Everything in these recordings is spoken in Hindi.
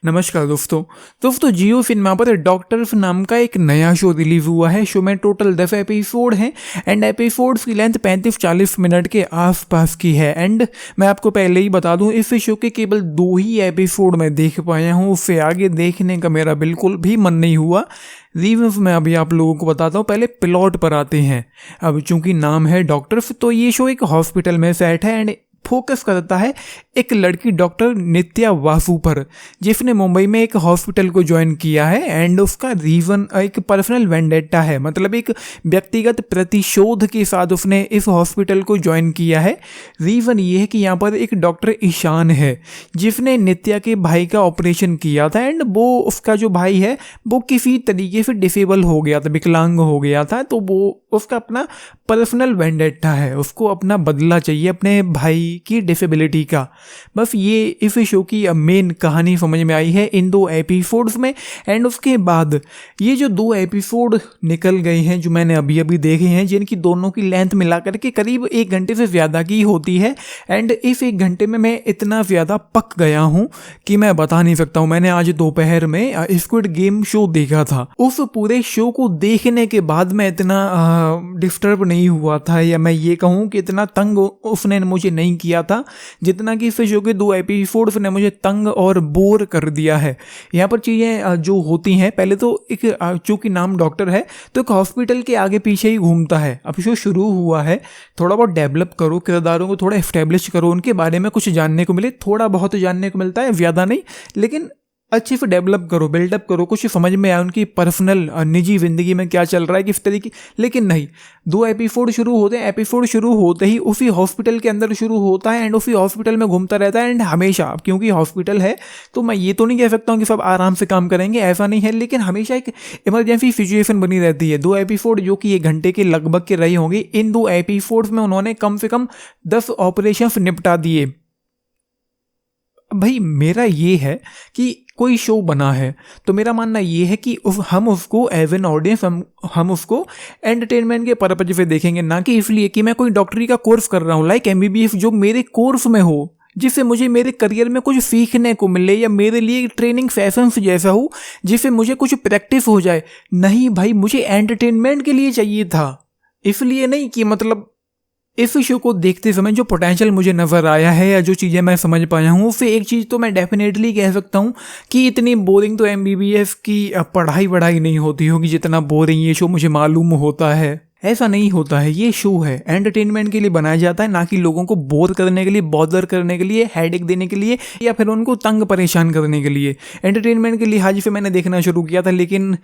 नमस्कार दोस्तों जियो सिनेमा पर डॉक्टर्स नाम का एक नया शो रिलीज हुआ है। शो में टोटल 10 एपिसोड हैं एंड एपिसोड्स की लेंथ 35-40 मिनट के आसपास की है। एंड मैं आपको पहले ही बता दूं, इस शो के केवल 2 ही एपिसोड मैं देख पाया हूं, उससे आगे देखने का मेरा बिल्कुल भी मन नहीं हुआ। रीजंस मैं अभी आप लोगों को बताता हूँ। पहले प्लॉट पर आते हैं। अब चूंकि नाम है डॉक्टर्स, तो ये शो एक हॉस्पिटल में सेट है एंड फोकस करता है एक लड़की डॉक्टर नित्या वासु पर, जिसने मुंबई में एक हॉस्पिटल को ज्वाइन किया है एंड उसका रीजन एक पर्सनल वेंडेटा है, मतलब एक व्यक्तिगत प्रतिशोध के साथ उसने इस हॉस्पिटल को ज्वाइन किया है। रीज़न ये है कि यहाँ पर एक डॉक्टर ईशान है जिसने नित्या के भाई का ऑपरेशन किया था एंड वो उसका जो भाई है वो किसी तरीके से डिसेबल हो गया था, विकलांग हो गया था, तो वो उसका अपना पर्सनल वेंडेटा है, उसको अपना बदला चाहिए अपने भाई की डिसेबिलिटी का। बस ये इस शो की मेन कहानी समझ में आई है इन 2 एपिसोड्स में। एंड उसके बाद ये जो 2 एपिसोड निकल गए हैं जो मैंने अभी अभी देखे हैं, जिनकी दोनों की लेंथ मिलाकर के करीब 1 घंटे से ज़्यादा की होती है एंड इस 1 घंटे में मैं इतना ज़्यादा पक गया हूँ कि मैं बता नहीं सकता हूँ। मैंने आज दोपहर में स्क्विड गेम शो देखा था। उस पूरे शो को देखने के बाद मैं इतना डिस्टर्ब नहीं हुआ था, या मैं ये कहूँ कि इतना तंग उसने मुझे नहीं किया था जितना कि इस शो के 2 एपिसोड्स ने मुझे तंग और बोर कर दिया है। यहाँ पर चीज़ें जो होती हैं, पहले तो एक चूंकि नाम डॉक्टर है तो एक हॉस्पिटल के आगे पीछे ही घूमता है। अब शो शुरू हुआ है, थोड़ा बहुत डेवलप करो, किरदारों को थोड़ा एस्टेब्लिश करो, उनके बारे में कुछ जानने को मिले, थोड़ा बहुत जानने को मिलता है, ज़्यादा नहीं, लेकिन अच्छे से डेवलप करो, बिल्डअप करो, कुछ समझ में आए उनकी पर्सनल निजी ज़िंदगी में क्या चल रहा है, किस तरीके। लेकिन नहीं, 2 एपिसोड शुरू होते हैं, एपिसोड शुरू होते ही उसी हॉस्पिटल के अंदर शुरू होता है एंड उसी हॉस्पिटल में घूमता रहता है। एंड हमेशा, क्योंकि हॉस्पिटल है तो मैं ये तो नहीं कह सकता हूँ कि सब आराम से काम करेंगे, ऐसा नहीं है, लेकिन हमेशा एक इमरजेंसी सिचुएशन बनी रहती है। 2 एपिसोड जो कि 1 घंटे के लगभग के रही होंगी, इन 2 एपिसोड्स में उन्होंने कम से कम 10 ऑपरेशन निपटा दिए। भाई मेरा ये है कि कोई शो बना है तो मेरा मानना ये है कि हम उसको एज एन ऑडियंस हम उसको एंटरटेनमेंट के पर्पज से देखेंगे, ना कि इसलिए कि मैं कोई डॉक्टरी का कोर्स कर रहा हूँ लाइक MBBS, जो मेरे कोर्स में हो, जिससे मुझे मेरे करियर में कुछ सीखने को मिले, या मेरे लिए ट्रेनिंग सेशंस जैसा हो जिससे मुझे कुछ प्रैक्टिस हो जाए। नहीं भाई, मुझे एंटरटेनमेंट के लिए चाहिए था, इसलिए नहीं कि मतलब इस शो को देखते समय जो पोटेंशियल मुझे नज़र आया है या जो चीज़ें मैं समझ पाया हूँ, उससे एक चीज़ तो मैं डेफिनेटली कह सकता हूँ कि इतनी बोरिंग तो MBBS की पढ़ाई नहीं होती होगी जितना बोरिंग ये शो मुझे मालूम होता है। ऐसा नहीं होता है, ये शो है एंटरटेनमेंट के लिए बनाया जाता है, ना कि लोगों को बोर करने के लिए, बॉदर करने के लिए, हेडेक देने के लिए, या फिर उनको तंग परेशान करने के लिए। एंटरटेनमेंट के लिहाज से मैंने देखना शुरू किया था, लेकिन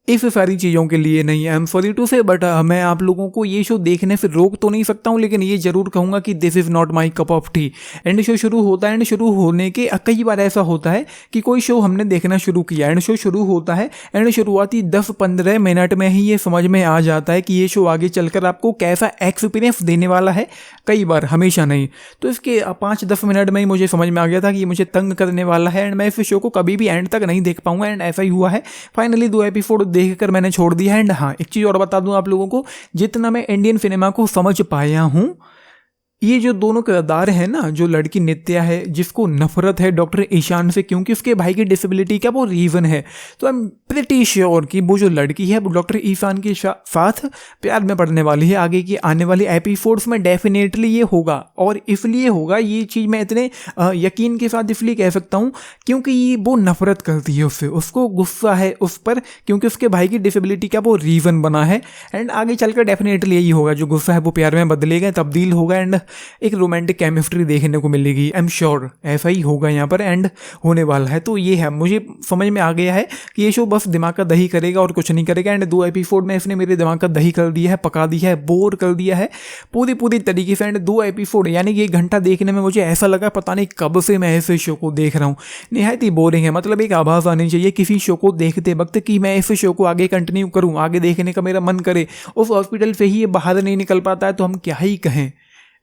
इस सारी चीज़ों के लिए नहीं। आई एम सॉरी टू से, बट मैं आप लोगों को ये शो देखने से रोक तो नहीं सकता हूँ, लेकिन ये जरूर कहूँगा कि this is not my cup of T. And show शुरू होता है एंड शुरू होने के कई बार ऐसा होता है कि कोई शो हमने देखना शुरू किया एंड शो शुरू होता है एंड शुरुआती 10-15 मिनट में ही ये समझ में आ जाता है कि ये शो आगे चलकर आपको कैसा एक्सपीरियंस देने वाला है। कई बार, हमेशा नहीं। तो इसके 5-10 मिनट में ही मुझे समझ में आ गया था कि ये मुझे तंग करने वाला है एंड मैं इस शो को कभी भी एंड तक नहीं देख पाऊंगा, एंड ऐसा ही हुआ है। फाइनली 2 एपिसोड देखकर मैंने छोड़ दिया है। एंड हाँ, एक चीज़ और बता दूं आप लोगों को, जितना मैं इंडियन सिनेमा को समझ पाया हूँ, ये जो दोनों किरदार हैं ना, जो लड़की नित्या है जिसको नफरत है डॉक्टर ईशान से क्योंकि उसके भाई की डिसेबिलिटी का वो रीज़न है, तो आई एम प्रिटी श्योर कि वो जो लड़की है वो डॉक्टर ईशान के साथ प्यार में पड़ने वाली है। आगे की आने वाली एपिसोड्स में डेफिनेटली ये होगा, और इसलिए होगा, ये चीज़ मैं इतने यकीन के साथ इसलिए कह सकता हूँ क्योंकि वो नफरत करती है उससे, उसको गुस्सा है उस पर क्योंकि उसके भाई की डिसेबिलिटी का वो रीज़न बना है। एंड आगे चलकर डेफिनेटली यही होगा, जो गुस्सा है वो प्यार में बदलेगा, तब्दील होगा एंड एक रोमांटिक केमिस्ट्री देखने को मिलेगी। आई एम श्योर ऐसा ही होगा यहाँ पर एंड होने वाला है। तो ये है, मुझे समझ में आ गया है कि ये शो बस दिमाग का दही करेगा और कुछ नहीं करेगा। एंड 2 एपिसोड में इसने मेरे दिमाग का दही कर दिया है, पका दिया है, बोर कर दिया है पूरी तरीके से। एंड 2 एपिसोड यानी कि 1 घंटा देखने में मुझे ऐसा लगा पता नहीं कब से मैं ऐसे शो को देख रहा हूँ। निहायत ही बोरिंग है, मतलब एक आभास आनी चाहिए किसी शो को देखते वक्त कि मैं इस शो को आगे कंटिन्यू करूँ, आगे देखने का मेरा मन करे। उस हॉस्पिटल से ही ये बाहर नहीं निकल पाता है तो हम क्या ही कहें।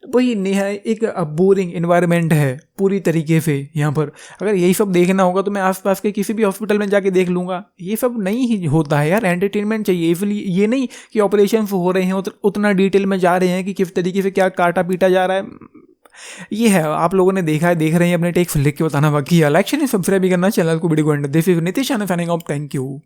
वही निहायत एक बोरिंग इन्वायरमेंट है पूरी तरीके से। यहाँ पर अगर यही सब देखना होगा तो मैं आसपास के किसी भी हॉस्पिटल में जाके देख लूँगा। ये सब नहीं ही होता है यार, एंटरटेनमेंट चाहिए। इसलिए ये नहीं कि ऑपरेशन हो रहे हैं उतना डिटेल में जा रहे हैं कि किस तरीके से क्या काटा पीटा जा रहा है, ये है, आप लोगों ने देखा है, देख रहे हैं, अपने टेक्स लिख के बताना बाकी है। लाइक शेयर सब्सक्राइब भी करना चैनल को, वीडियो को and this is Nitish fining of, thank you.